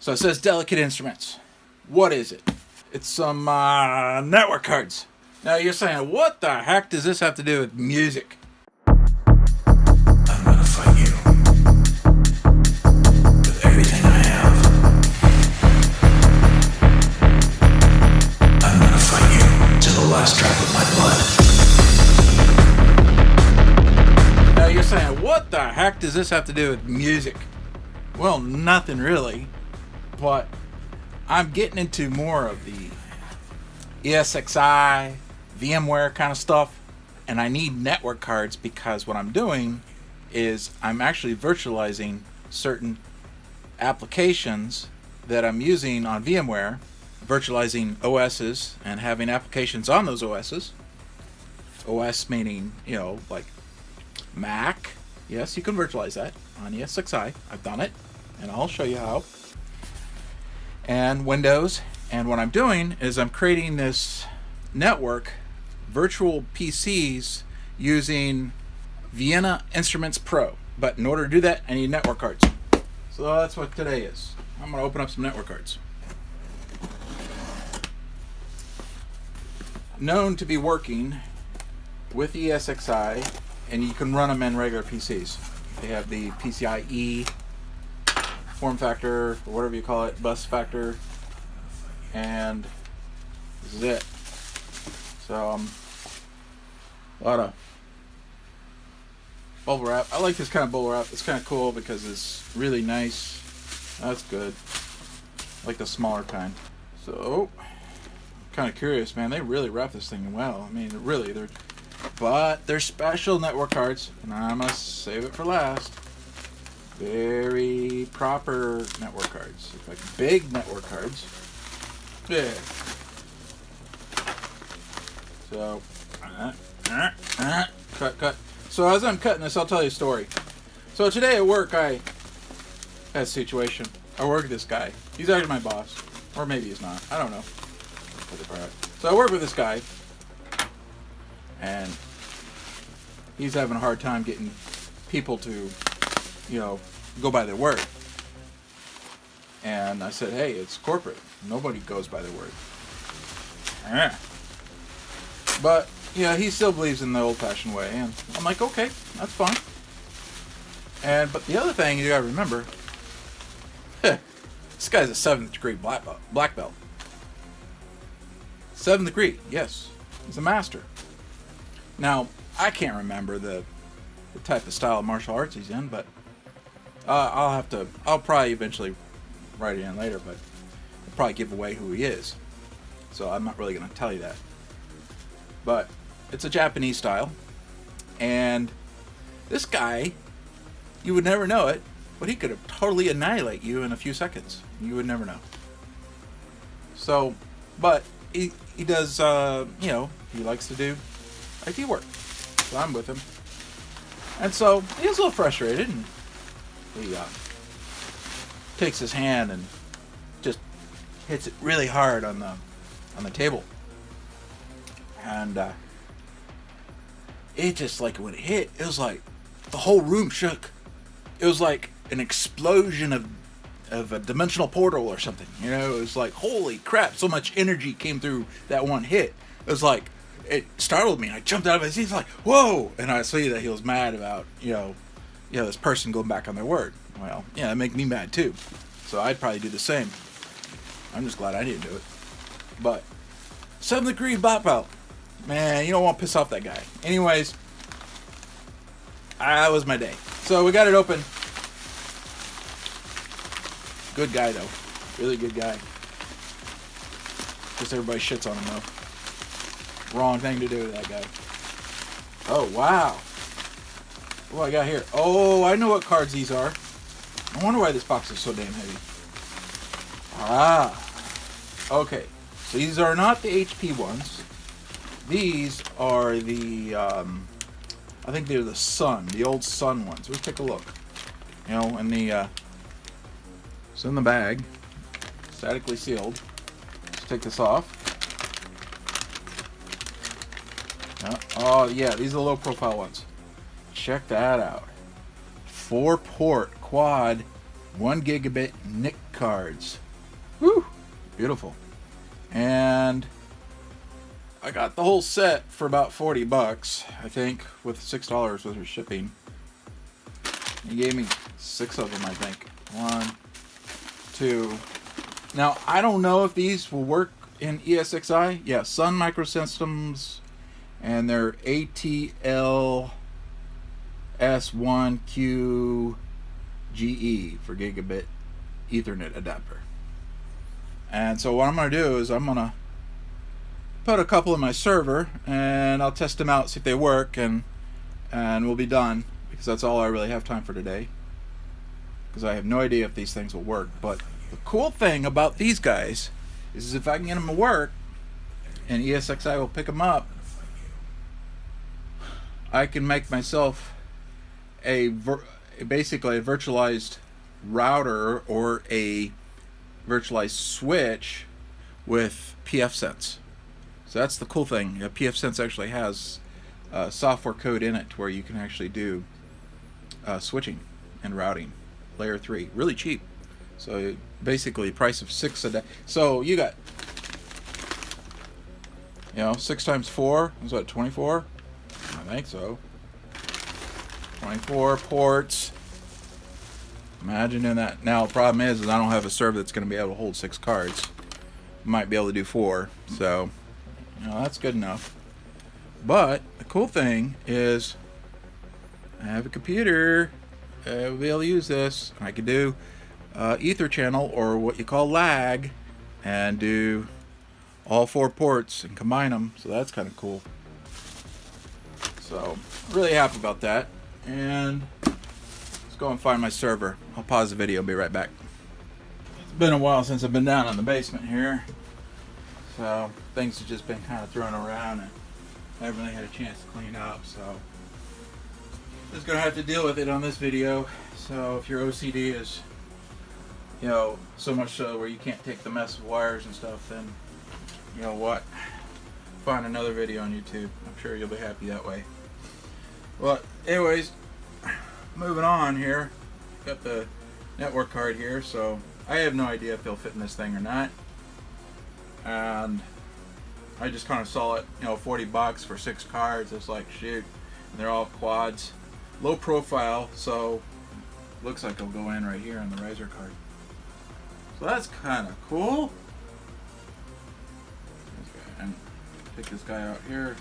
So it says delicate instruments. What is it? It's some network cards. Now you're saying, what the heck does this have to do with music? I'm gonna fight you with everything I have. I'm gonna fight you to the last drop of my blood. Now you're saying, what the heck does this have to do with music? Well, nothing really, but I'm getting into more of the ESXI, VMware kind of stuff, and I need network cards because what I'm doing is I'm actually virtualizing certain applications that I'm using on VMware, virtualizing OSs and having applications on those OSs. OS meaning, like Mac. Yes, you can virtualize that on ESXi. I've done it, and I'll show you how. And Windows. And what I'm doing is I'm creating this network, virtual PCs, using Vienna Instruments Pro. But in order to do that, I need network cards. So that's what today is. I'm going to open up some network cards. Known to be working with ESXi, and you can run them in regular PCs. They have the PCIe form factor, or whatever you call it, bus factor, and this is it. So a lot of bubble wrap. I like this kind of bubble wrap. It's kind of cool because it's really nice. That's good. I like the smaller kind. So I'm kind of curious, man. They really wrap this thing well. I mean, really, they're special network cards, and I'm gonna save it for last. Very proper network cards, like big network cards. Yeah. So, cut. So as I'm cutting this, I'll tell you a story. So today at work, I had a situation. I work with this guy. He's actually my boss, or maybe he's not. I don't know. So I work with this guy, and he's having a hard time getting people to, go by their word. And I said, hey, it's corporate. Nobody goes by their word. But, he still believes in the old-fashioned way. And I'm like, okay, that's fine. But the other thing you gotta remember, this guy's a 7th degree black belt. 7th degree, yes. He's a master. Now, I can't remember the type of style of martial arts he's in, but I'll probably eventually write it in later, but I'll probably give away who he is. So I'm not really going to tell you that. But it's a Japanese style. And this guy, you would never know it, but he could totally annihilate you in a few seconds. You would never know. So, but he does, he likes to do IT work. So I'm with him. And so he gets a little frustrated, and he takes his hand and just hits it really hard on the table. And it just, like, when it hit, it was like the whole room shook. It was like an explosion of a dimensional portal or something. It was like, holy crap, so much energy came through that one hit. It was like, it startled me. I jumped out of his seat. He's like, whoa! And I see that he was mad about, this person going back on their word. Well, yeah, it make me mad too. So I'd probably do the same. I'm just glad I didn't do it. But 7th degree black belt. Man, you don't want to piss off that guy. Anyways, that was my day. So we got it open. Good guy, though. Really good guy. Just everybody shits on him, though. Wrong thing to do with that guy. Oh, wow. What do I got here? Oh, I know what cards these are. I wonder why this box is so damn heavy. Okay. So these are not the HP ones. These are the, I think they're the Sun, the old Sun ones. Let's take a look. And it's in the bag, statically sealed. Let's take this off. Oh yeah, these are the low profile ones. Check that out. 4-port quad 1 gigabit NIC cards. Woo! Beautiful. And I got the whole set for about 40 bucks, I think, with $6 worth of shipping. He gave me 6 of them, I think. 1, 2. Now, I don't know if these will work in ESXi. Yeah, Sun Microsystems and their ATL S1QGE for gigabit Ethernet adapter. And so what I'm going to do is I'm going to put a couple in my server and I'll test them out, see if they work, and we'll be done, because that's all I really have time for today, because I have no idea if these things will work. But the cool thing about these guys is if I can get them to work and ESXi will pick them up, I can make myself basically a virtualized router or a virtualized switch with pfSense. So that's the cool thing. pfSense actually has software code in it where you can actually do switching and routing, layer 3, really cheap. So basically price of 6 a day. So you got, 6 times 4 is what, 24? I think so. 24 ports. Imagine doing that. Now the problem is I don't have a server that's going to be able to hold 6 cards. Might be able to do 4, so that's good enough. But the cool thing is I have a computer. We'll be able to use this. I could do ether channel, or what you call lag, and do all 4 ports and combine them. So that's kind of cool. So really happy about that. And let's go and find my server. I'll pause the video and be right back. It's been a while since I've been down in the basement here, so things have just been kind of thrown around and I haven't really had a chance to clean up, so just gonna have to deal with it on this video. So if your OCD is so much so where you can't take the mess of wires and stuff, then you know what, find another video on YouTube. I'm sure you'll be happy that way. Well, anyways, moving on here. Got the network card here, so I have no idea if they'll fit in this thing or not. And I just kind of saw it, 40 bucks for 6 cards. It's like, shoot. And they're all quads, low profile, so looks like it'll go in right here on the riser card. So that's kind of cool. Okay, and take this guy out here.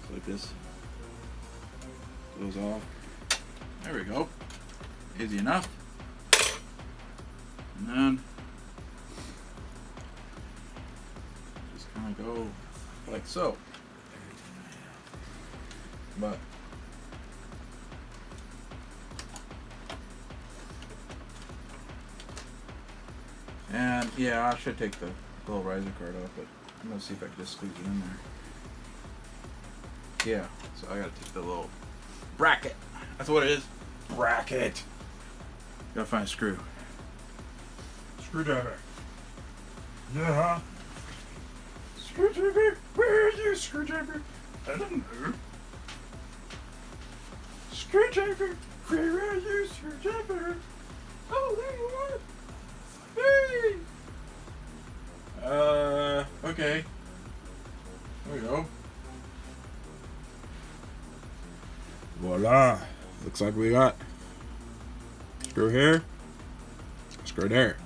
It's like this. Goes off. There we go. Easy enough. And then just kind of go like so. But and yeah, I should take the little riser card off, but I'm gonna see if I can just squeeze it in there. Yeah, so I gotta take the little bracket. That's what it is. Bracket. Gotta find a screw. Screwdriver. Yeah. Screwdriver. Where are you, screwdriver? I don't know. Screwdriver. Where are you, screwdriver? Oh, there you are. Hey. Okay. There we go. Voila. Looks like we got screw here, screw there.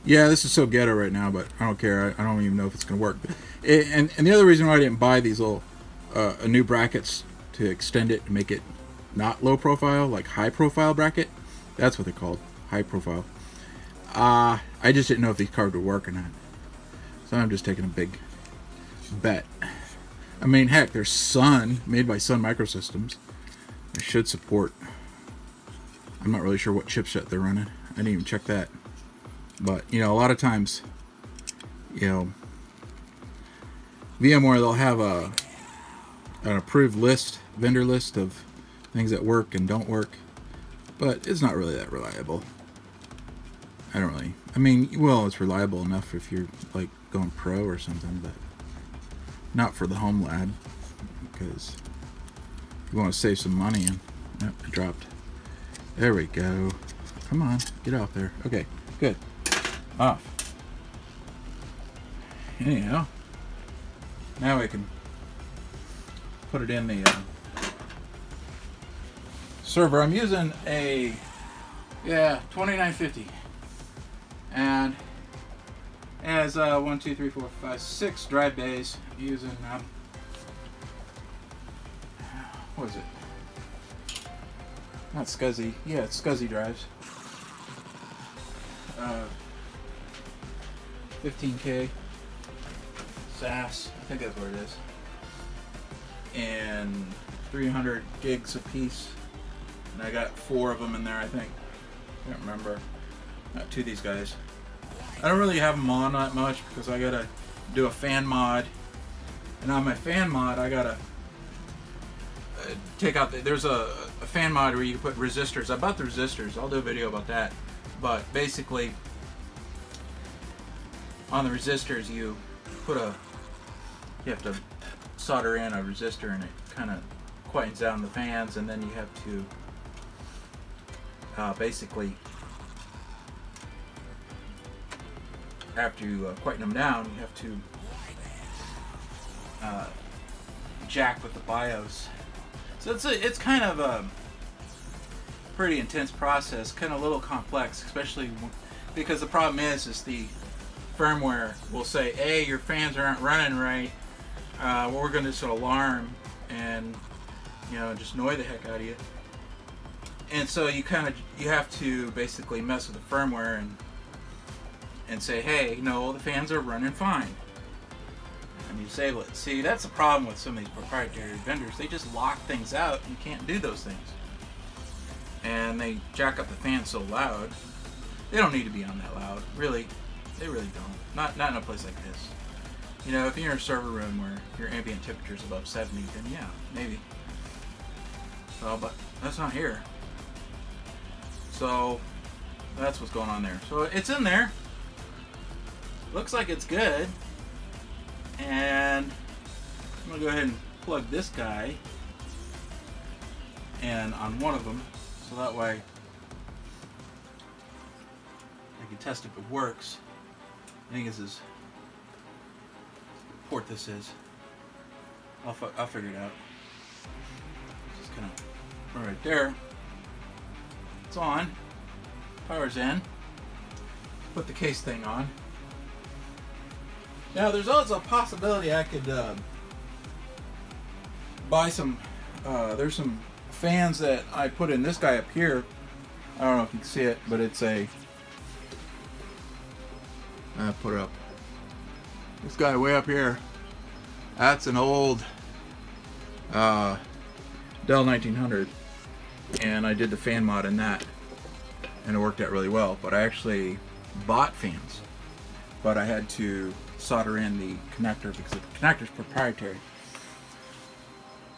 Yeah, this is so ghetto right now, but I don't care. I don't even know if it's going to work. And the other reason why I didn't buy these little new brackets to extend it and make it not low profile, like high profile bracket. That's what they're called, high profile. I just didn't know if these cards would work or not. So I'm just taking a big bet. I mean, heck, they're Sun, made by Sun Microsystems. They should support. I'm not really sure what chipset they're running. I didn't even check that. But, a lot of times, VMware, they'll have an approved list, vendor list of things that work and don't work. But it's not really that reliable. It's reliable enough if you're, like, going pro or something, but not for the home lab, because you want to save some money. And it dropped. There we go. Come Come on, get off there. Okay, good. Off. Anyhow, now we can put it in the server. I'm using a 2950, and it has 1, 2, 3, 4, 5, 6 drive bays. I'm using what is it? Not SCSI. Yeah, it's SCSI drives. 15K SAS. I think that's what it is. And 300 gigs a piece. And I got 4 of them in there, I think. I can't remember. Got 2 of these guys. I don't really have them on that much because I gotta do a fan mod. And on my fan mod, I gotta take out there's a fan mod where you can put resistors. I bought the resistors. I'll do a video about that. But basically, on the resistors, you have to solder in a resistor, and it kind of quietens down the fans, and then you have to basically, after you quieten them down, you have to jack with the BIOS. So it's kind of a pretty intense process, kind of a little complex, especially because the problem is the firmware will say, hey, your fans aren't running right. We're going to just alarm and just annoy the heck out of you. And so you have to basically mess with the firmware and say, hey, no, the fans are running fine. And you disable it. See, that's the problem with some of these proprietary vendors. They just lock things out, and you can't do those things. And they jack up the fan so loud. They don't need to be on that loud. Really, they really don't. Not in a place like this. If you're in a server room where your ambient temperature is above 70, then yeah, maybe. So, but that's not here. So that's what's going on there. So it's in there. Looks like it's good. And I'm gonna go ahead and plug this guy in on one of them, so that way I can test if it works. I think this is what port this is. I'll figure it out. Just kind of right there. It's on. Power's in. Put the case thing on. Now there's also a possibility I could buy some. There's some fans that I put in this guy up here. I don't know if you can see it, but it's a. I put it up. This guy way up here. That's an old Dell 1900, and I did the fan mod in that, and it worked out really well. But I actually bought fans, but I had to solder in the connector because the connector's proprietary.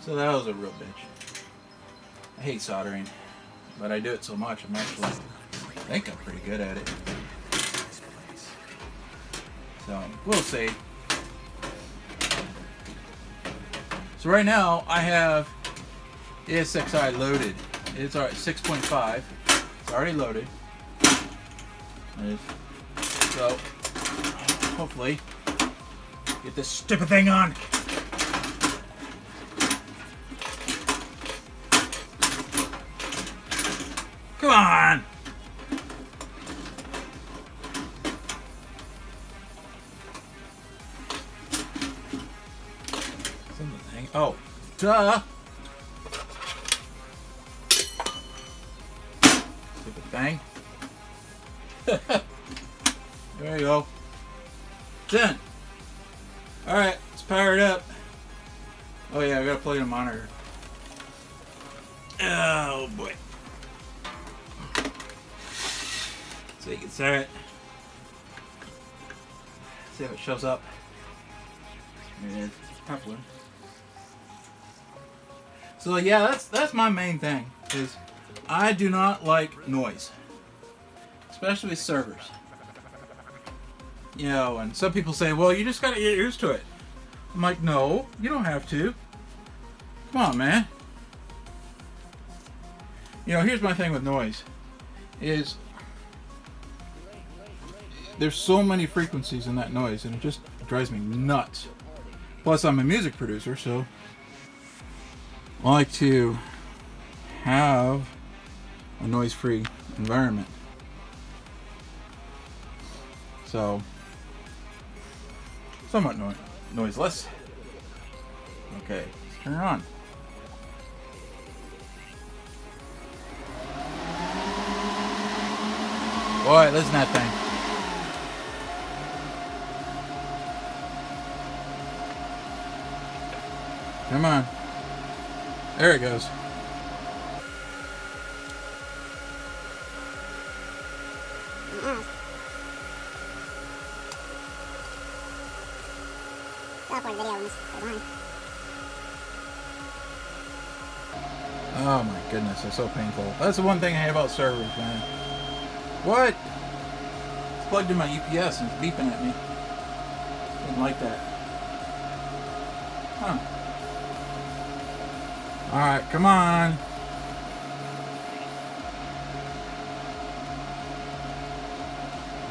So that was a real bitch. I hate soldering, but I do it so much I think I'm pretty good at it. So we'll see. So right now I have ESXI loaded. It's already 6.5. It's already loaded. So hopefully get this stupid thing on. Come on! Something. Oh, duh! Stupid thing. There you go. Done. Alright, let's power it up. Oh yeah, I gotta plug in a monitor. Oh boy. So you can start it. See if it shows up. There it is. Tough one. So yeah, that's my main thing, is I do not like noise. Especially with servers. And some people say, well, you just gotta get used to it. I'm like, no, you don't have to. Come on, man. Here's my thing with noise. Is there's so many frequencies in that noise, and it just drives me nuts. Plus, I'm a music producer, so I like to have a noise-free environment. So, somewhat noiseless. Okay, let's turn it on. Boy, listen to that thing. Come on. There it goes. Oh my goodness, it's so painful. That's the one thing I hate about servers, man. What? It's plugged in my UPS and it's beeping at me. Didn't like that. Huh. Alright, come on.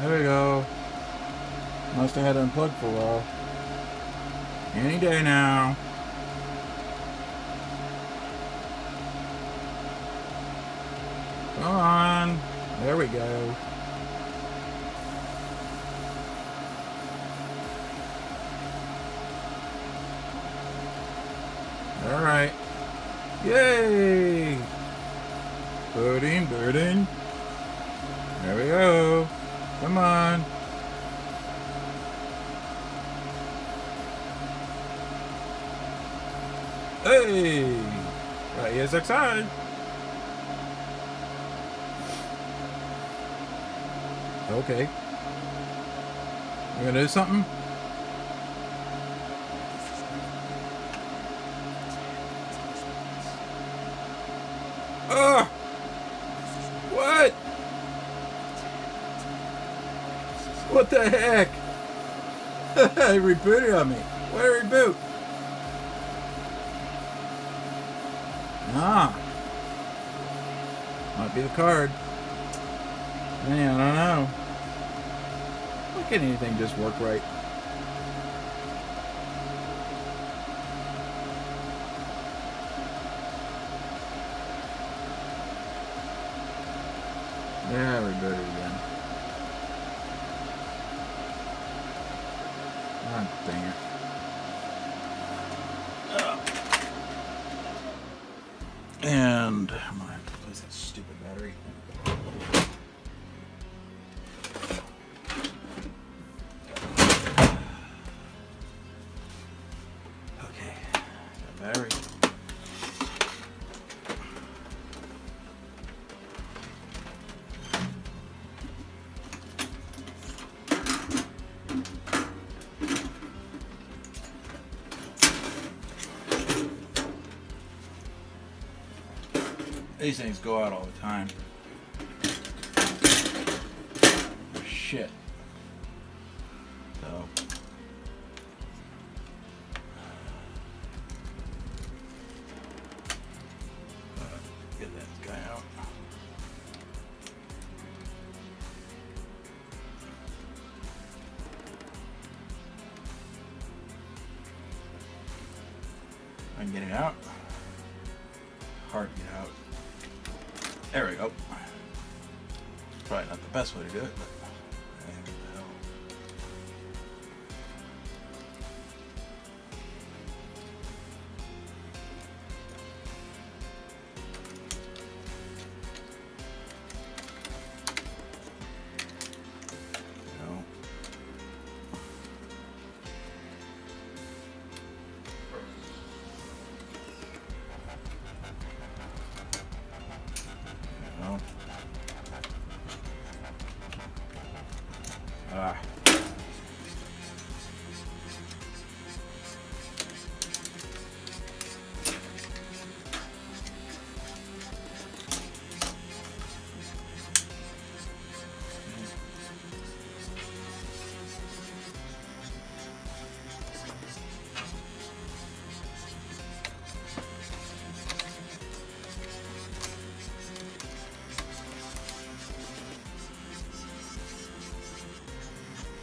There we go. Must have had it unplugged for a while. Any day now. Come on. There we go. Alright. Yay! Birding, birding. There we go. Come on. Hey! Got ESXI. Okay. You gonna do something? Ugh! What? What the heck? It rebooted on me. What a reboot? Ah. Might be the card. Man, I don't know. Why can't anything just work right? Yeah, rebooted again. Ah, dang it. And I'm gonna have to replace that stupid battery. Okay, got battery. These things go out all the time. Oh, shit. So. Get that guy out. I can get it out. Hard to get out. There we go. Probably not the best way to do it, but what the hell. No. No. Ah.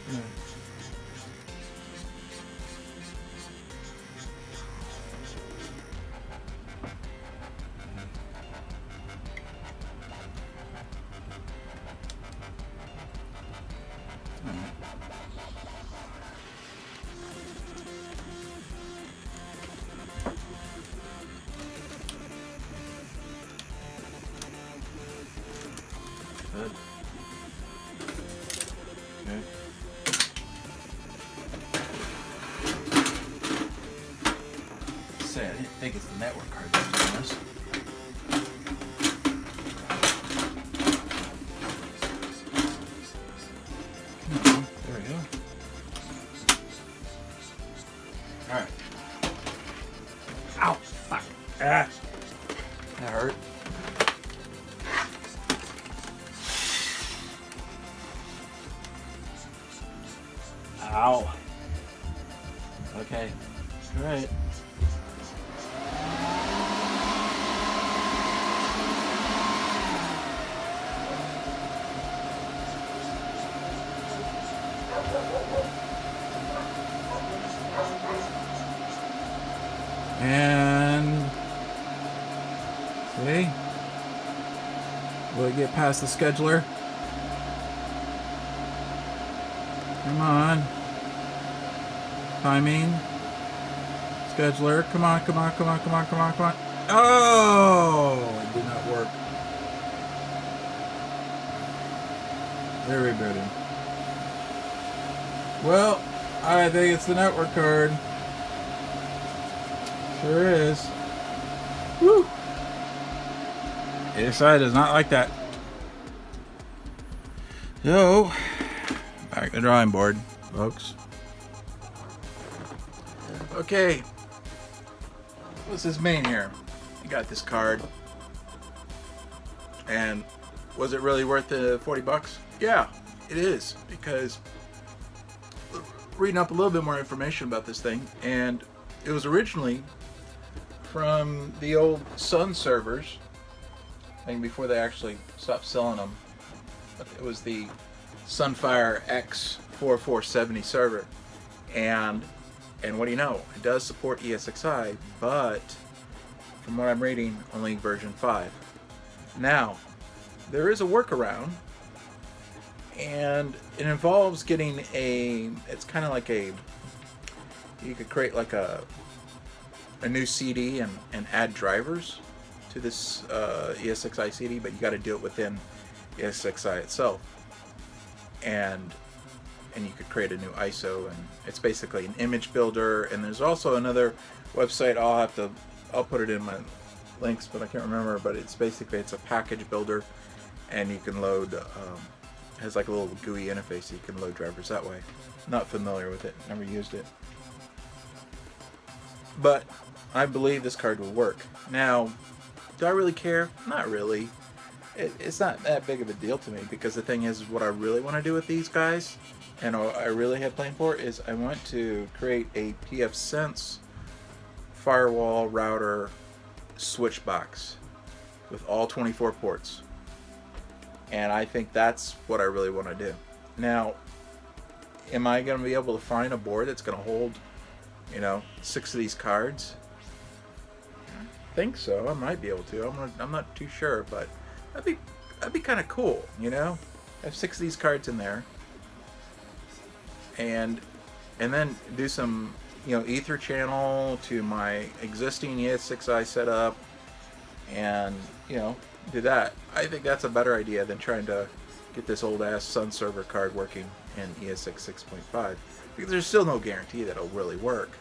Good. Good. Say, I didn't think it's the network card that was doing this. There we go. Alright. Ow! Fuck. Ah! That hurt. Ow. Okay. Alright. And see, will it get past the scheduler? Come on. Timing. Scheduler. Come on, come on, come on, come on, come on, come on. Oh, it did not work. Very bitter. Well, I think it's the network card. Sure is. Woo! ESXI does not like that. So, back to the drawing board, folks. Okay. What's this mean here? You got this card. And was it really worth the 40 bucks? Yeah, it is. Because reading up a little bit more information about this thing, and it was originally from the old Sun servers, I think before they actually stopped selling them. But it was the Sunfire X4470 server, and what do you know? It does support ESXI, but from what I'm reading, only version 5. Now, there is a workaround, and it involves getting a. It's kind of like a. You could create like a new CD and add drivers to this ESXI CD, but you got to do it within ESXI itself, and you could create a new ISO, and it's basically an image builder. And there's also another website. I'll put it in my links, but I can't remember. But it's a package builder, and you can load. Has like a little GUI interface, so you can load drivers that way. Not familiar with it. Never used it. But I believe this card will work. Now, do I really care? Not really. It's not that big of a deal to me, because the thing is, what I really want to do with these guys, and what I really have planned for, is I want to create a pfSense firewall router switch box with all 24 ports. And I think that's what I really want to do. Now, am I going to be able to find a board that's going to hold, 6 of these cards? I think so. I might be able to. I'm not too sure, but that'd be kind of cool, Have 6 of these cards in there, and then do some, ether channel to my existing ESXI setup, and do that. I think that's a better idea than trying to get this old ass Sun server card working in ESX 6.5, because there's still no guarantee that it'll really work.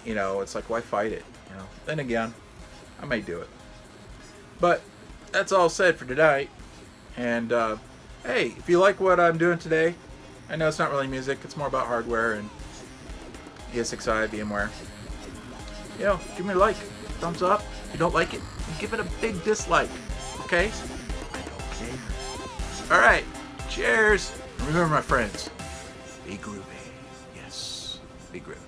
It's like, why fight it? Then again, I may do it. But that's all said for tonight. And hey, if you like what I'm doing today, I know it's not really music, it's more about hardware and ESXI, VMware. Give me a like, thumbs up. If you don't like it, give it a big dislike. Okay? I don't care. Alright, cheers. And remember, my friends, be groovy. Yes, be groovy.